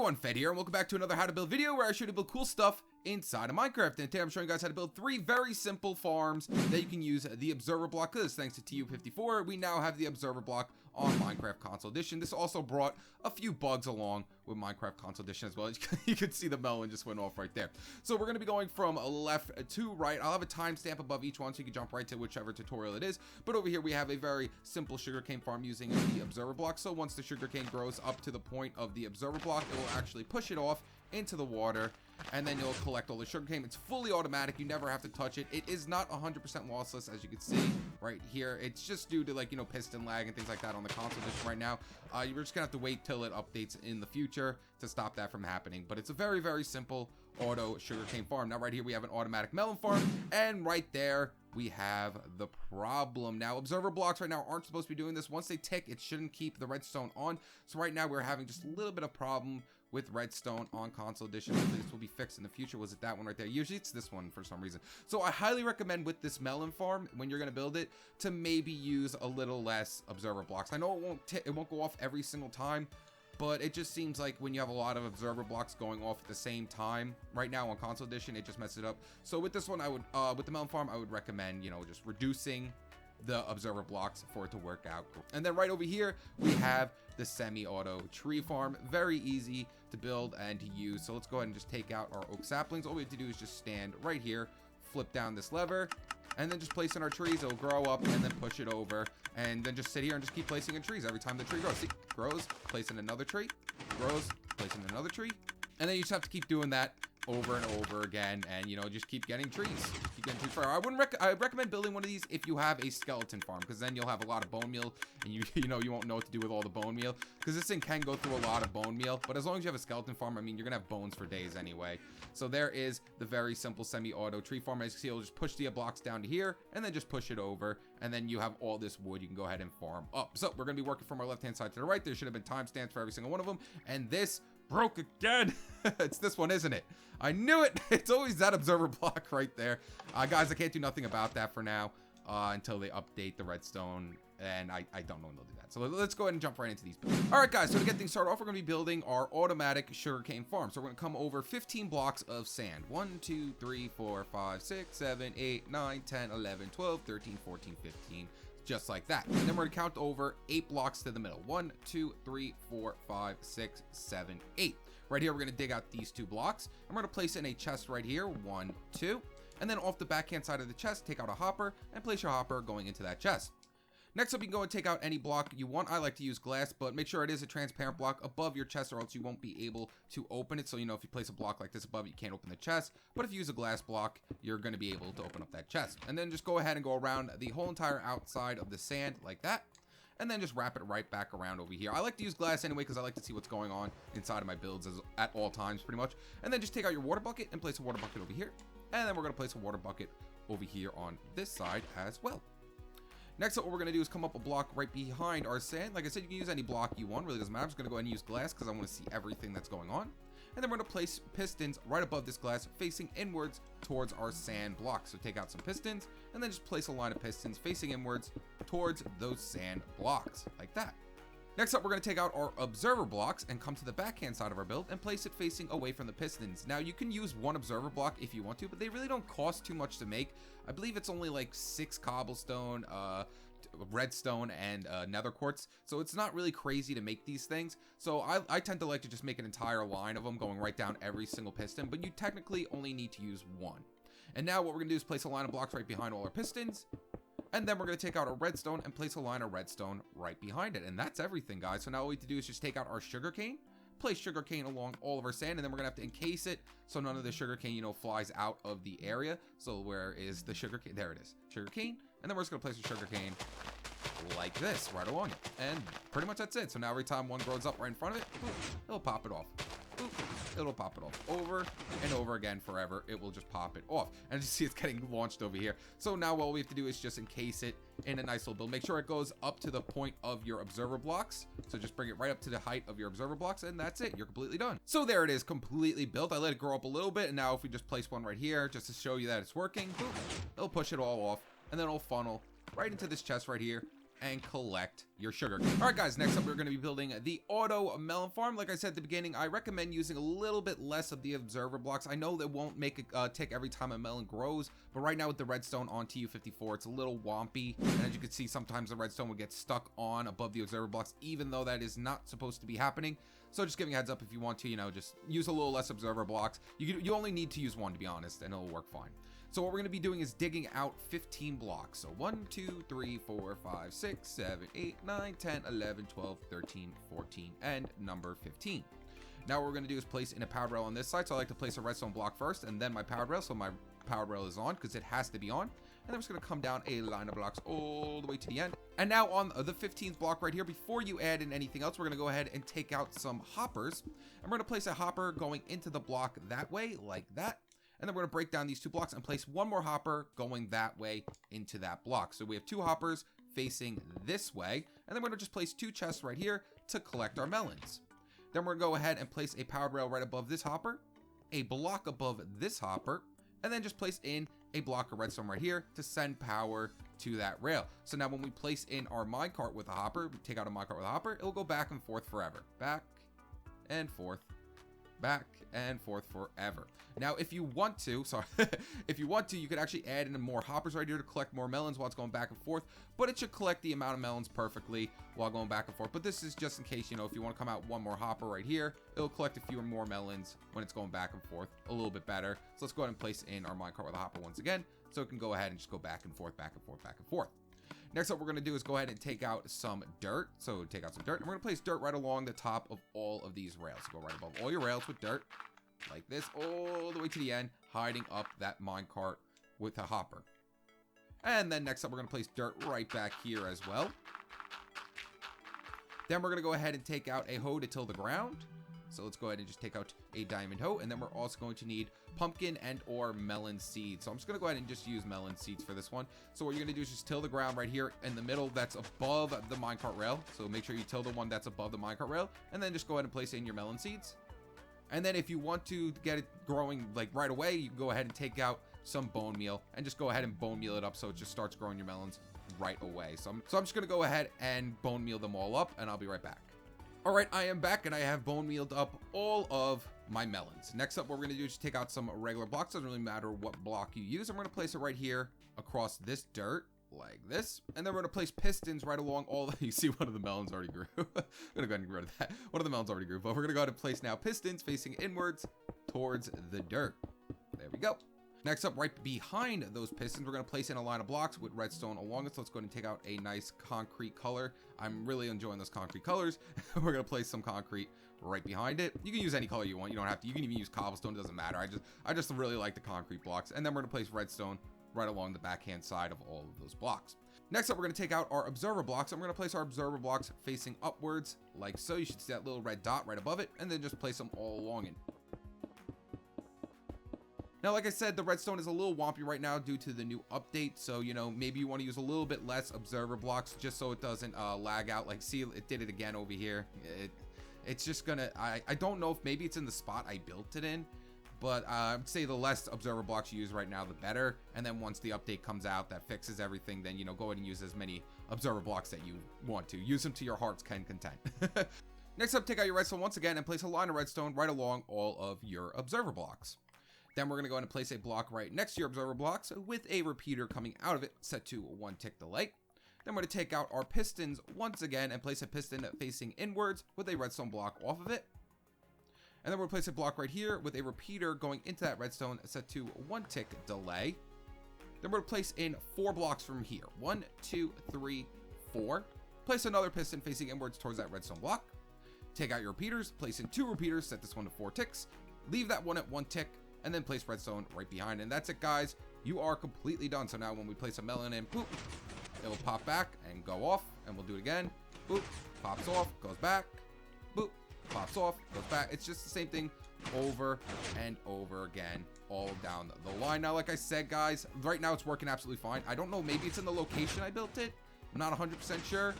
everyone, Fed here, and welcome back to another how to build video where I show you to build cool stuff inside of Minecraft. And today I'm showing you guys how to build 3 very simple farms that you can use the observer block. Because thanks to TU54, we now have the observer block on Minecraft Console Edition. This also brought a few bugs along with Minecraft Console Edition as well. You can see the melon just went off right there. So we're going to be going from left to right. I'll have a timestamp above each one so you can jump right to whichever tutorial it is. But over here we have a very simple sugarcane farm using the observer block. So once the sugarcane grows up to the point of the observer block, it will actually push it off into the water, and then you'll collect all the sugarcane. It's fully automatic. You never have to touch it. It is not 100% lossless, as you can see right here. It's just due to, like, piston lag and things like that on the console edition right now. You're just gonna have to wait till it updates in the future to stop that from happening. But it's a very, very simple auto sugarcane farm. Now right here we have an automatic melon farm, and right there we have the problem. Now observer blocks right now aren't supposed to be doing this. Once they tick, it shouldn't keep the redstone on. So right now we're having just a little bit of problem with redstone on console edition. Hopefully this will be fixed in the future. Was it that one right there? Usually it's this one for some reason. So I highly recommend with this melon farm, when you're going to build it, to maybe use a little less observer blocks. I know it won't go off every single time, but it just seems like when you have a lot of observer blocks going off at the same time right now on console edition, it just messes it up. So with this one, I would with the melon farm, I would recommend, just reducing the observer blocks for it to work out. And then right over here we have the semi-auto tree farm. Very easy to build and to use. So let's go ahead and just take out our oak saplings. All we have to do is just stand right here, flip down this lever, and then just place in our trees. It'll grow up and then push it over, and then just sit here and just keep placing in trees every time the tree grows. See, grows, place in another tree, grows, place in another tree, and then you just have to keep doing that over and over again, and just keep getting trees. Keep getting trees forever. I recommend building one of these if you have a skeleton farm, because then you'll have a lot of bone meal, and you won't know what to do with all the bone meal, because this thing can go through a lot of bone meal. But as long as you have a skeleton farm, I mean, you're gonna have bones for days anyway. So there is the very simple semi-auto tree farm. As you can see, it'll just push the blocks down to here, and then just push it over, and then you have all this wood you can go ahead and farm up. So we're gonna be working from our left hand side to the right. There should have been timestamps for every single one of them, and this broke again. It's this one, isn't it? I knew it. It's always that observer block right there. Guys, I can't do nothing about that for now until they update the redstone, and I don't know when they'll do that. So let's go ahead and jump right into these builds. All right, guys, so to get things started off, we're going to be building our automatic sugarcane farm. So we're going to come over 15 blocks of sand. 1, 2, 3, 4, 5, 6, 7, 8, 9, 10, 11, 12, 13, 14, 15. Just like that. And then we're going to count over 8 blocks to the middle. 1, 2, 3, 4, 5, 6, 7, 8. Right here, we're going to dig out these 2 blocks. I'm going to place in a chest right here. 1, 2. And then off the backhand side of the chest, take out a hopper and place your hopper going into that chest. Next up, you can go and take out any block you want. I like to use glass, but make sure it is a transparent block above your chest, or else you won't be able to open it. So, if you place a block like this above it, you can't open the chest. But if you use a glass block, you're going to be able to open up that chest. And then just go ahead and go around the whole entire outside of the sand like that. And then just wrap it right back around over here. I like to use glass anyway because I like to see what's going on inside of my builds at all times, pretty much. And then just take out your water bucket and place a water bucket over here. And then we're going to place a water bucket over here on this side as well. Next up, what we're going to do is come up a block right behind our sand. Like I said, you can use any block you want. Really doesn't matter. I'm just going to go ahead and use glass because I want to see everything that's going on. And then we're going to place pistons right above this glass facing inwards towards our sand block. So take out some pistons and then just place a line of pistons facing inwards towards those sand blocks like that. Next up, we're going to take out our observer blocks and come to the backhand side of our build and place it facing away from the pistons. Now, you can use 1 observer block if you want to, but they really don't cost too much to make. I believe it's only like 6 cobblestone, redstone, and nether quartz. So it's not really crazy to make these things. So I tend to like to just make an entire line of them going right down every single piston, but you technically only need to use 1. And now what we're going to do is place a line of blocks right behind all our pistons. And then we're going to take out a redstone and place a line of redstone right behind it. And that's everything, guys. So now all we have to do is just take out our sugarcane, place sugarcane along all of our sand, and then we're going to have to encase it so none of the sugarcane, flies out of the area. So where is the sugarcane? There it is. Sugarcane. And then we're just going to place the sugarcane like this right along it. And pretty much that's it. So now every time one grows up right in front of it, it'll pop it off. It'll pop it off over and over again forever. It will just pop it off. And you see it's getting launched over here. So now all we have to do is just encase it in a nice little build. Make sure it goes up to the point of your observer blocks. So just bring it right up to the height of your observer blocks, and that's it. You're completely done. So there it is, completely built. I let it grow up a little bit, and now if we just place one right here just to show you that it's working, it'll push it all off, and then it'll funnel right into this chest right here, and collect your sugar. All right, guys, next up, we're going to be building the auto melon farm. Like I said at the beginning, I recommend using a little bit less of the observer blocks. I know that won't make a tick every time a melon grows, but right now with the redstone on TU54, it's a little wompy. And as you can see, sometimes the redstone will get stuck on above the observer blocks, even though that is not supposed to be happening. So just giving a heads up, if you want to, you know, just use a little less observer blocks. You only need to use one, to be honest, and it'll work fine. So what we're going to be doing is digging out 15 blocks. So 1, 2, 3, 4, 5, 6, 7, 8, 9, 10, 11, 12, 13, 14, and number 15. Now what we're going to do is place in a powered rail on this side. So I like to place a redstone block first and then my powered rail. So my powered rail is on because it has to be on. And I'm just going to come down a line of blocks all the way to the end. And now on the 15th block right here, before you add in anything else, we're going to go ahead and take out some hoppers. And we're going to place a hopper going into the block that way, like that. And then we're going to break down these 2 blocks and place one more hopper going that way into that block. So we have 2 hoppers facing this way. And then we're going to just place 2 chests right here to collect our melons. Then we're going to go ahead and place a powered rail right above this hopper, a block above this hopper, and then just place in a block of redstone right here to send power to that rail. So now when we place in our minecart with a hopper, we take out a minecart with a hopper, it'll go back and forth forever. Back and forth. Back and forth forever. Now, if you want to, if you want to, you could actually add in more hoppers right here to collect more melons while it's going back and forth, but it should collect the amount of melons perfectly while going back and forth. But this is just in case, you know, if you want to come out one more hopper right here, it'll collect a few more melons when it's going back and forth a little bit better. So let's go ahead and place in our minecart with a hopper once again, so it can go ahead and just go back and forth, back and forth, back and forth. Next up, we're going to do is go ahead and take out some dirt. So take out some dirt, and we're going to place dirt right along the top of all of these rails. So go right above all your rails with dirt, like this, all the way to the end, hiding up that minecart with a hopper. And then next up, we're going to place dirt right back here as well. Then we're going to go ahead and take out a hoe to till the ground. So let's go ahead and just take out a diamond hoe, and then we're also going to need pumpkin and or melon seeds. So I'm just going to go ahead and just use melon seeds for this one. So what you're going to do is just till the ground right here in the middle that's above the minecart rail. So make sure you till the one that's above the minecart rail, and then just go ahead and place in your melon seeds. And then if you want to get it growing like right away, you can go ahead and take out some bone meal and just go ahead and bone meal it up so it just starts growing your melons right away. So I'm just going to go ahead and bone meal them all up, and I'll be right back. All right, I am back, and I have bone mealed up all of my melons. Next up, what we're going to do is take out some regular blocks. Doesn't really matter what block you use. I'm going to place it right here across this dirt, like this. And then we're going to place pistons right along all the... You see, one of the melons already grew. I'm going to go ahead and get rid of that. One of the melons already grew, but we're going to go ahead and place now pistons facing inwards towards the dirt. There we go. Next up, right behind those pistons, we're going to place in a line of blocks with redstone along it. So let's go ahead and take out a nice concrete color. I'm really enjoying those concrete colors. We're going to place some concrete right behind it. You can use any color you want. You don't have to. You can even use cobblestone. It doesn't matter. I just really like the concrete blocks. And then we're going to place redstone right along the backhand side of all of those blocks. Next up, we're going to take out our observer blocks. And we're going to place our observer blocks facing upwards like so. You should see that little red dot right above it. And then just place them all along it. Now, like I said, the redstone is a little wompy right now due to the new update. So, you know, maybe you want to use a little bit less observer blocks just so it doesn't lag out. Like, see, it did it again over here. It's just gonna, I don't know if maybe it's in the spot I built it in, but I'd say the less observer blocks you use right now, the better. And then once the update comes out that fixes everything, then, you know, go ahead and use as many observer blocks that you want to. Use them to your heart's content. Next up, take out your redstone once again and place a line of redstone right along all of your observer blocks. Then we're going to go ahead and place a block right next to your observer blocks with a repeater coming out of it set to 1 tick delay. Then we're going to take out our pistons once again and place a piston facing inwards with a redstone block off of it. And then we'll place a block right here with a repeater going into that redstone set to 1 tick delay. Then we're going to place in 4 blocks from here. 1, 2, 3, 4. Place another piston facing inwards towards that redstone block. Take out your repeaters, place in 2 repeaters, set this one to 4 ticks. Leave that one at 1 tick. And then place redstone right behind. And that's it, guys. You are completely done. So now when we place a melon in, boop, it will pop back and go off. And we'll do it again. Boop, pops off, goes back. Boop, pops off, goes back. It's just the same thing over and over again all down the line. Now, like I said, guys, right now it's working absolutely fine. I don't know, maybe it's in the location I built it. I'm not 100% sure,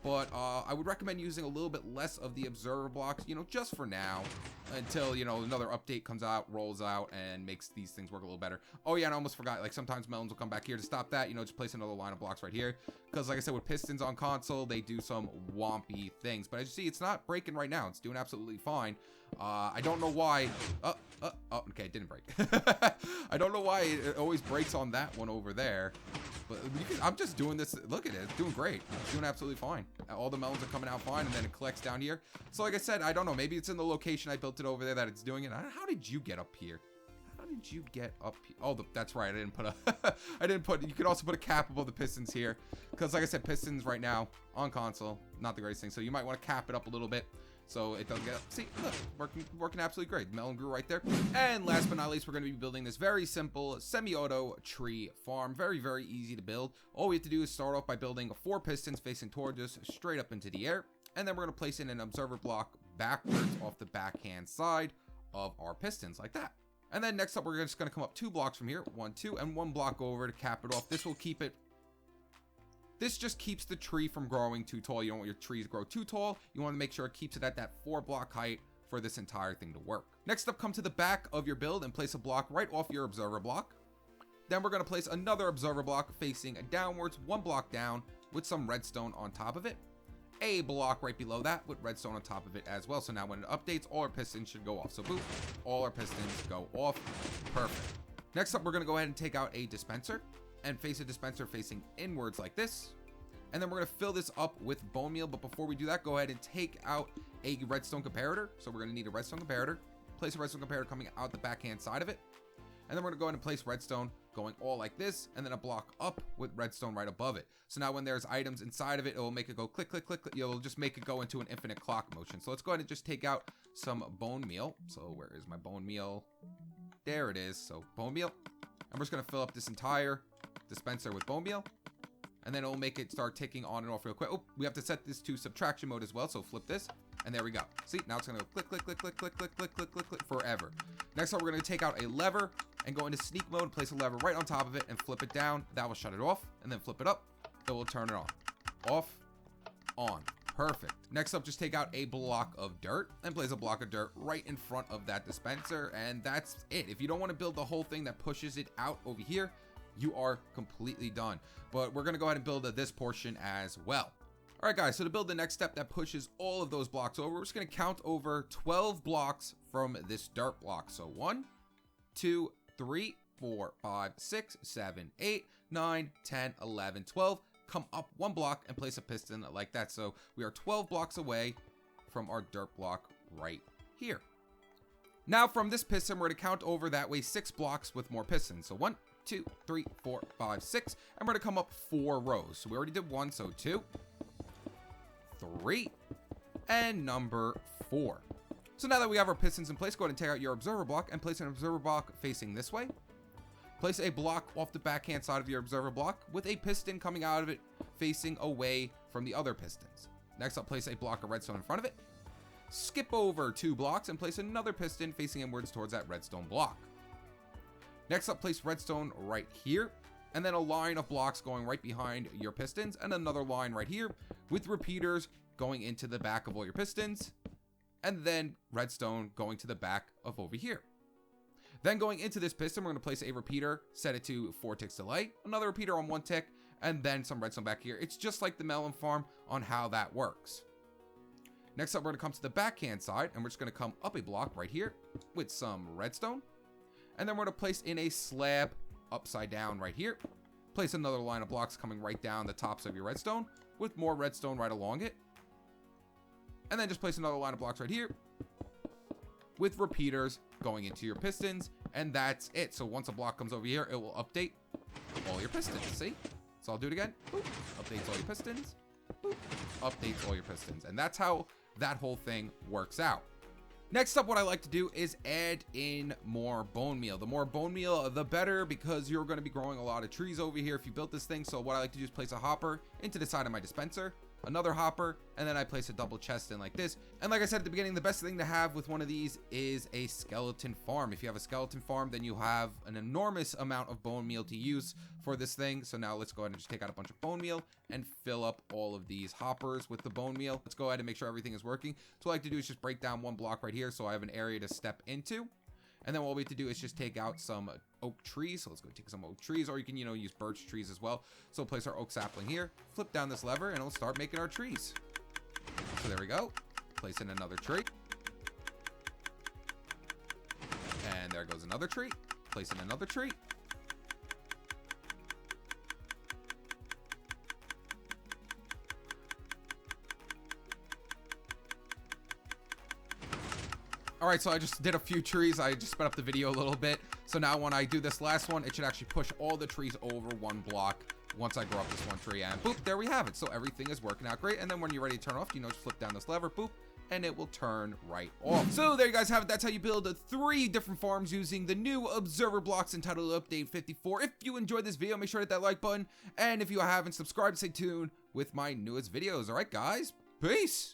but I would recommend using a little bit less of the observer blocks, you know, just for now, until, you know, another update comes out, rolls out, and makes these things work a little better. Oh yeah, and I almost forgot, like, sometimes Melons will come back here to stop that, you know, just place another line of blocks right here, because like I said, with pistons on console, they do some wompy things, but as you see, it's not breaking right now. It's doing absolutely fine. I don't know why. Oh, okay, it didn't break. I don't know why it always breaks on that one over there. But I'm just doing this. Look at it. It's doing great. It's doing absolutely fine. All the melons are coming out fine, and then it collects down here. So like I said, I don't know. Maybe it's in the location I built it over there that it's doing it. How did you get up here? How did you get up here? Oh, that's right. I didn't put a... I didn't put... You could also put a cap above the pistons here. Because like I said, pistons right now on console, not the greatest thing. So you might want to cap it up a little bit, so it doesn't get up. See, look, working absolutely great. Melon grew right there. And last but not least, we're going to be building this very simple semi-auto tree farm. Very, very easy to build. All we have to do is start off by building 4 pistons facing towards us, straight up into the air. And then we're going to place in an observer block backwards off the backhand side of our pistons, like that. And then next up, we're just going to come up 2 blocks from here. 1, 2, and 1 block over to cap it off. This will keep it... This just keeps the tree from growing too tall. You don't want your trees to grow too tall. You want to make sure it keeps it at that 4 block height for this entire thing to work. Next up, come to the back of your build and place a block right off your observer block. Then we're going to place another observer block facing downwards, 1 block down with some redstone on top of it. A block right below that with redstone on top of it as well. So now when it updates, all our pistons should go off. So boom, all our pistons go off. Perfect. Next up, we're going to go ahead and take out a dispenser and face a dispenser facing inwards like this. And then we're going to fill this up with bone meal. But before we do that, go ahead and take out a redstone comparator. So we're going to need a redstone comparator. Place a redstone comparator coming out the backhand side of it. And then we're going to go ahead and place redstone going all like this, and then a block up with redstone right above it. So now when there's items inside of it, it will make it go click, click, click, click. You'll just make it go into an infinite clock motion. So let's go ahead and just take out some bone meal. So where is my bone meal? There it is. So bone meal. And we're just going to fill up this entire dispenser with bone meal, and then it'll make it start ticking on and off real quick. Oh, we have to set this to subtraction mode as well, so flip this, and there we go. See, now it's gonna go click, click, click, click, click, click, click, click, click, click forever. Next up, we're gonna take out a lever and go into sneak mode, place a lever right on top of it and flip it down. That will shut it off, and then flip it up, it will turn it on. Off, on. Perfect. Next up, just take out a block of dirt and place a block of dirt right in front of that dispenser, and that's it. If you don't want to build the whole thing that pushes it out over here, you are completely done. But we're going to go ahead and build this portion as well. All right, guys, so to build the next step that pushes all of those blocks over, we're just going to count over 12 blocks from this dirt block. So 1, 2, 3, 4, 5, 6, 7, 8, 9, 10, 11, 12. Come up 1 block and place a piston like that. So we are 12 blocks away from our dirt block right here. Now from this piston, we're going to count over that way 6 blocks with more pistons. So 1, 2, 3, 4, 5, 6, and we're going to come up 4 rows. So we already did 1, so 2, 3, and number 4. So now that we have our pistons in place, go ahead and take out your observer block and place an observer block facing this way. Place a block off the backhand side of your observer block with a piston coming out of it facing away from the other pistons. Next up, place a block of redstone in front of it. Skip over 2 blocks and place another piston facing inwards towards that redstone block. Next up, place redstone right here, and then a line of blocks going right behind your pistons, and another line right here with repeaters going into the back of all your pistons, and then redstone going to the back of over here. Then going into this piston, we're going to place a repeater, set it to 4 ticks delay, another repeater on 1 tick, and then some redstone back here. It's just like the melon farm on how that works. Next up, we're going to come to the backhand side, and we're just going to come up a block right here with some redstone. And then we're going to place in a slab upside down right here. Place another line of blocks coming right down the tops of your redstone with more redstone right along it. And then just place another line of blocks right here with repeaters going into your pistons. And that's it. So once a block comes over here, it will update all your pistons. See? So I'll do it again. Boop. Updates all your pistons. Boop. Updates all your pistons. And that's how that whole thing works out. Next up, what I like to do is add in more bone meal. The more bone meal, the better, because you're going to be growing a lot of trees over here if you built this thing. So what I like to do is place a hopper into the side of my dispenser, another hopper, and then I place a double chest in like this. And like I said at the beginning, the best thing to have with one of these is a skeleton farm. If you have a skeleton farm, then you have an enormous amount of bone meal to use for this thing. So now let's go ahead and just take out a bunch of bone meal and fill up all of these hoppers with the bone meal. Let's go ahead and make sure everything is working. So what I like to do is just break down one block right here so I have an area to step into. And then what we have to do is just take out some oak trees. So let's go take some oak trees, or you can, use birch trees as well. So place our oak sapling here, flip down this lever, and it'll start making our trees. So there we go. Place in another tree. And there goes another tree. Place in another tree. All right, so I just did a few trees. I just sped up the video a little bit. So now when I do this last one, it should actually push all the trees over one block once I grow up this one tree. And boop, there we have it. So everything is working out great. And then when you're ready to turn off, just flip down this lever, boop, and it will turn right off. So there you guys have it. That's how you build 3 different farms using the new observer blocks entitled Update 54. If you enjoyed this video, make sure to hit that like button. And if you haven't subscribed, stay tuned with my newest videos. All right, guys, peace.